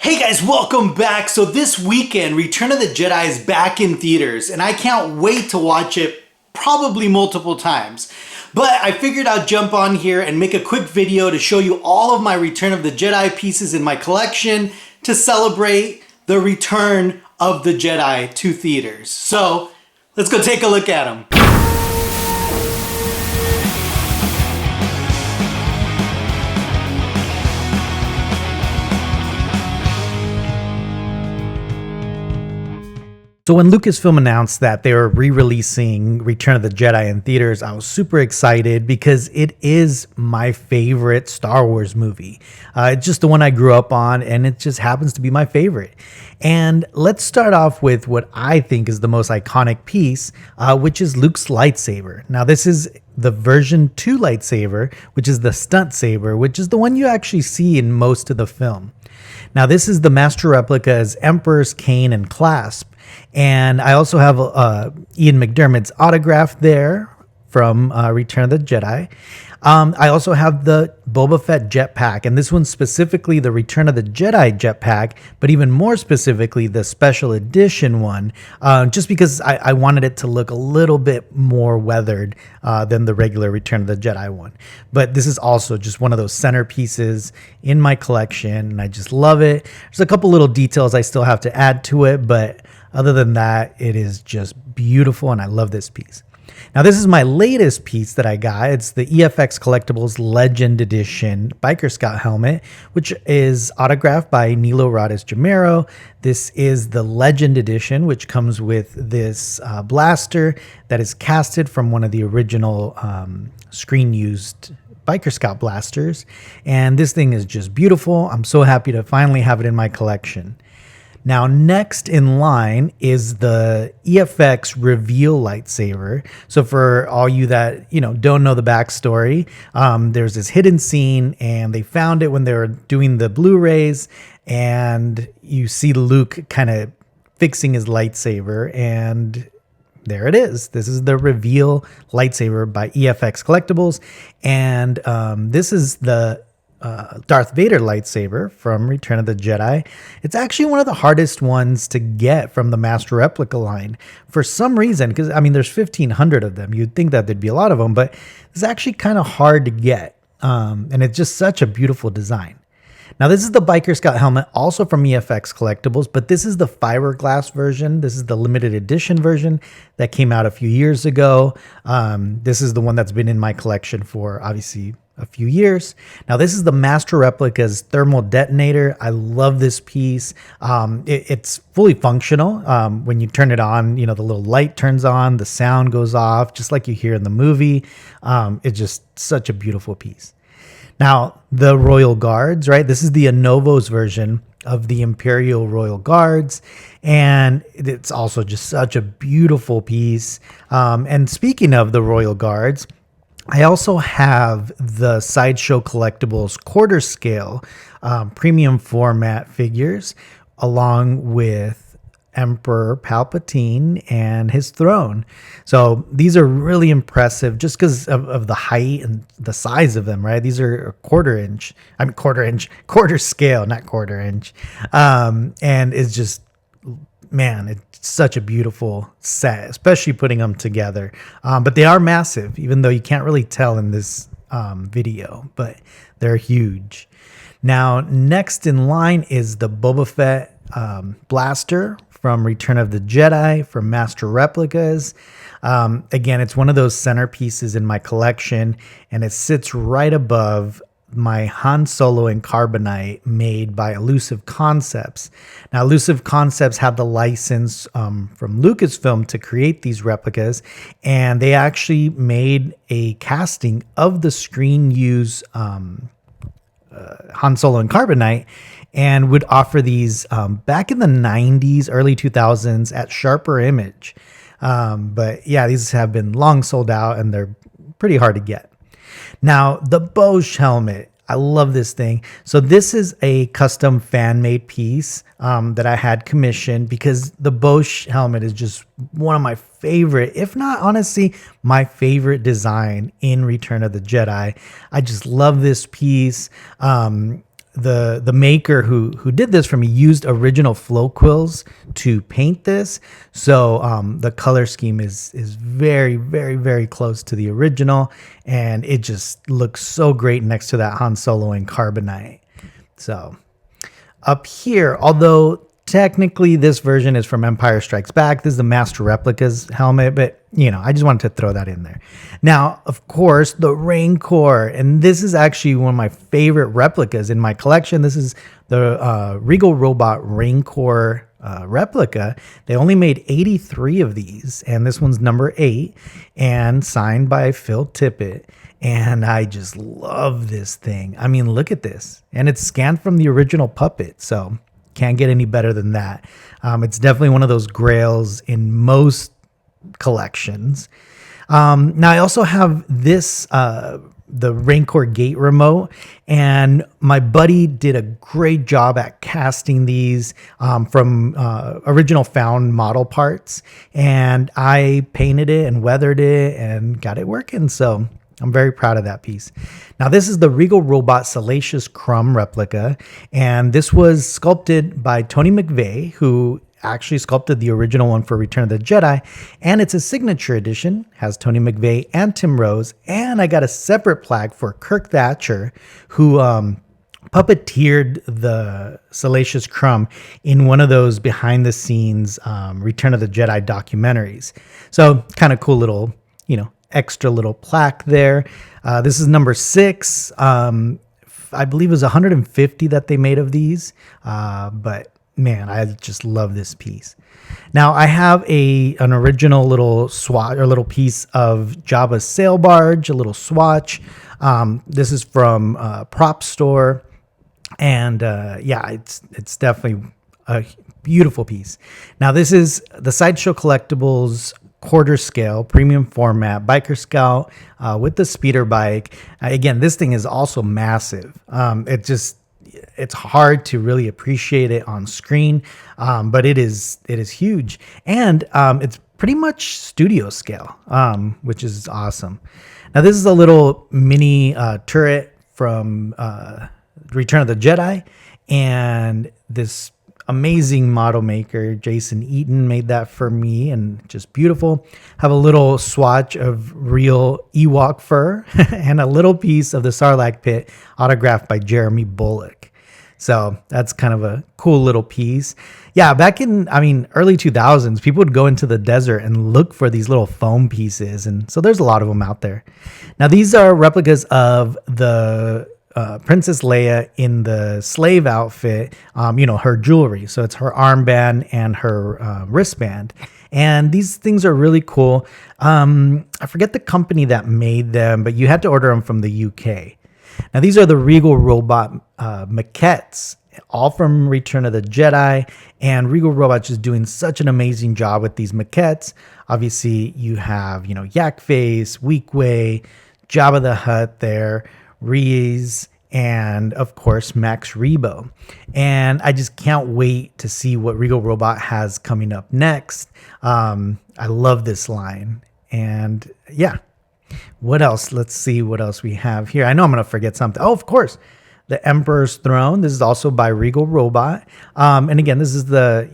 Hey guys, welcome back. So this weekend, Return of the Jedi is back in theaters, and I can't wait to watch it probably multiple times. But I figured I'd jump on here and make a quick video to show you all of my Return of the Jedi pieces in my collection to celebrate the return of the Jedi to theaters. So let's go take a look at them. So when Lucasfilm announced that they were re-releasing Return of the Jedi in theaters, I was super excited because it is my favorite Star Wars movie. It's just the one I grew up on, and it just happens to be my favorite. And let's start off with what I think is the most iconic piece, which is Luke's lightsaber. Now, this is the version 2 lightsaber, which is the stunt saber, which is the one you actually see in most of the film. Now, this is the master replica's Emperor's cane and clasp. And I also have Ian McDiarmid's autograph there from Return of the Jedi. I also have the Boba Fett jetpack, and this one's specifically the Return of the Jedi jetpack, but even more specifically the special edition one, just because I wanted it to look a little bit more weathered than the regular Return of the Jedi one. But this is also just one of those centerpieces in my collection, and I just love it. There's a couple little details I still have to add to it, but other than that, it is just beautiful, and I love this piece. Now, this is my latest piece that I got. It's the EFX Collectibles Legend Edition Biker Scout helmet, which is autographed by Nilo Rodis Jamero. This is the Legend Edition, which comes with this blaster that is casted from one of the original screen-used Biker Scout blasters. And this thing is just beautiful. I'm so happy to finally have it in my collection. Now, next in line is the EFX Reveal lightsaber. So for all you that, don't know the backstory, there's this hidden scene, and they found it when they were doing the Blu-rays, and you see Luke kind of fixing his lightsaber, and there it is. This is the Reveal lightsaber by EFX Collectibles, and this is the Darth Vader lightsaber from Return of the Jedi. It's actually one of the hardest ones to get from the Master Replica line for some reason, because there's 1,500 of them. You'd think that there'd be a lot of them, but it's actually kind of hard to get, and it's just such a beautiful design. Now, this is the Biker Scout helmet, also from EFX Collectibles, but this is the fiberglass version. This is the limited edition version that came out a few years ago. This is the one that's been in my collection for, obviously, a few years. Now, this is the Master Replica's thermal detonator. I love this piece. It's fully functional. When you turn it on, the little light turns on, the sound goes off, just like you hear in the movie. It's just such a beautiful piece. Now, the Royal Guards, right? This is the Anovos version of the Imperial Royal Guards, and it's also just such a beautiful piece. And speaking of the Royal Guards, I also have the Sideshow Collectibles quarter scale premium format figures, along with Emperor Palpatine and his throne. So these are really impressive just because of the height and the size of them, right? These are quarter scale, not quarter inch. And it's just, man, it's such a beautiful set, especially putting them together. But they are massive, even though you can't really tell in this video, but they're huge. Now, next in line is the Boba Fett blaster from Return of the Jedi from Master Replicas. Again, it's one of those centerpieces in my collection, and it sits right above my Han Solo and Carbonite made by Elusive Concepts. Now, Elusive Concepts had the license from Lucasfilm to create these replicas, and they actually made a casting of the screen use Han Solo and Carbonite, and would offer these back in the 90s, early 2000s at Sharper Image. But yeah, these have been long sold out, and they're pretty hard to get. Now, the Bosch helmet. I love this thing. So this is a custom fan-made piece that I had commissioned because the Bosch helmet is just one of my favorite, if not honestly, my favorite design in Return of the Jedi. I just love this piece. the maker who did this for me used original flow quills to paint this, so the color scheme is very, very, very close to the original, and it just looks so great next to that Han Solo in carbonite. So up here, although technically this version is from Empire Strikes Back, this is the Master Replicas helmet, but I just wanted to throw that in there. Now, of course, the Rancor, and this is actually one of my favorite replicas in my collection. This is the Regal Robot Rancor replica. They only made 83 of these, and this one's number 8 and signed by Phil Tippett. And I just love this thing. I mean, look at this. And it's scanned from the original puppet, so can't get any better than that. It's definitely one of those grails in most collections. Now I also have this, the Rancor gate remote, and my buddy did a great job at casting these from original found model parts, and I painted it and weathered it and got it working. So I'm very proud of that piece. Now, this is the Regal Robot Salacious Crumb replica, and this was sculpted by Tony McVeigh, who actually sculpted the original one for Return of the Jedi, and it's a signature edition, has Tony McVeigh and Tim Rose, and I got a separate plaque for Kirk Thatcher, who puppeteered the Salacious Crumb in one of those behind-the-scenes Return of the Jedi documentaries. So, kind of cool little, extra little plaque there. This is number 6. I believe it was 150 that they made of these, but man, I just love this piece. Now I have an original little swatch or little piece of Jabba's sail barge, a little swatch. This is from Prop Store, and it's definitely a beautiful piece. Now this is the Sideshow Collectibles quarter scale premium format biker scout with the speeder bike. Again, this thing is also massive. It's hard to really appreciate it on screen, but it is huge, and it's pretty much studio scale, which is awesome. Now this is a little mini turret from Return of the Jedi, and this amazing model maker Jason Eaton made that for me, and just beautiful. Have a little swatch of real Ewok fur and a little piece of the Sarlacc pit autographed by Jeremy Bullock. So that's kind of a cool little piece. Yeah, back in, early 2000s, people would go into the desert and look for these little foam pieces, and so there's a lot of them out there. Now these are replicas of the Princess Leia in the slave outfit, her jewelry. So it's her armband and her wristband. And these things are really cool. I forget the company that made them, but you had to order them from the UK. Now these are the Regal Robot maquettes, all from Return of the Jedi. And Regal Robot's just doing such an amazing job with these maquettes. Obviously, you have, Yak Face, Weequay, Jabba the Hutt there, Reese, and of course Max Rebo. And I just can't wait to see what Regal Robot has coming up next. I love this line. And yeah, what else? Let's see what else we have here. I know I'm gonna forget something. Oh, of course, the Emperor's Throne. This is also by Regal Robot. And again, this is the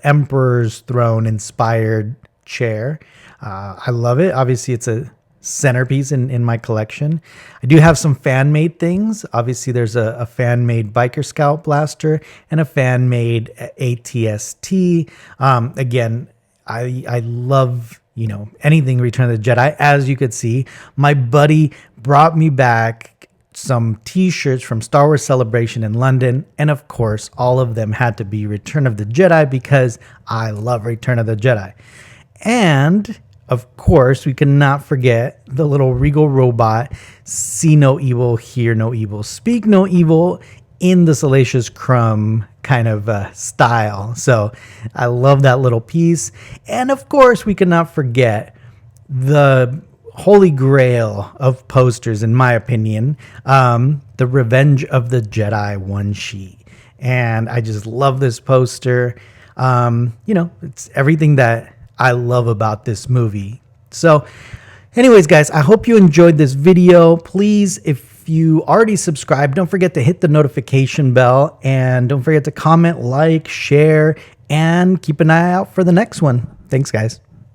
Emperor's Throne inspired chair. I love it. Obviously, it's a centerpiece in my collection. I do have some fan-made things. Obviously, there's a fan-made Biker Scout blaster and a fan-made ATST. Again, I love, anything Return of the Jedi. As you could see, my buddy brought me back some t-shirts from Star Wars Celebration in London, and of course, all of them had to be Return of the Jedi because I love Return of the Jedi. And of course, we cannot forget the little Regal Robot, see no evil, hear no evil, speak no evil in the Salacious Crumb kind of style. So I love that little piece. And of course, we cannot forget the holy grail of posters, in my opinion, the Revenge of the Jedi one sheet. And I just love this poster. It's everything that I love about this movie. So anyways, guys, I hope you enjoyed this video. Please, if If you already subscribed, don't forget to hit the notification bell, and don't forget to comment, like, share, and keep an eye out for the next one. Thanks, guys.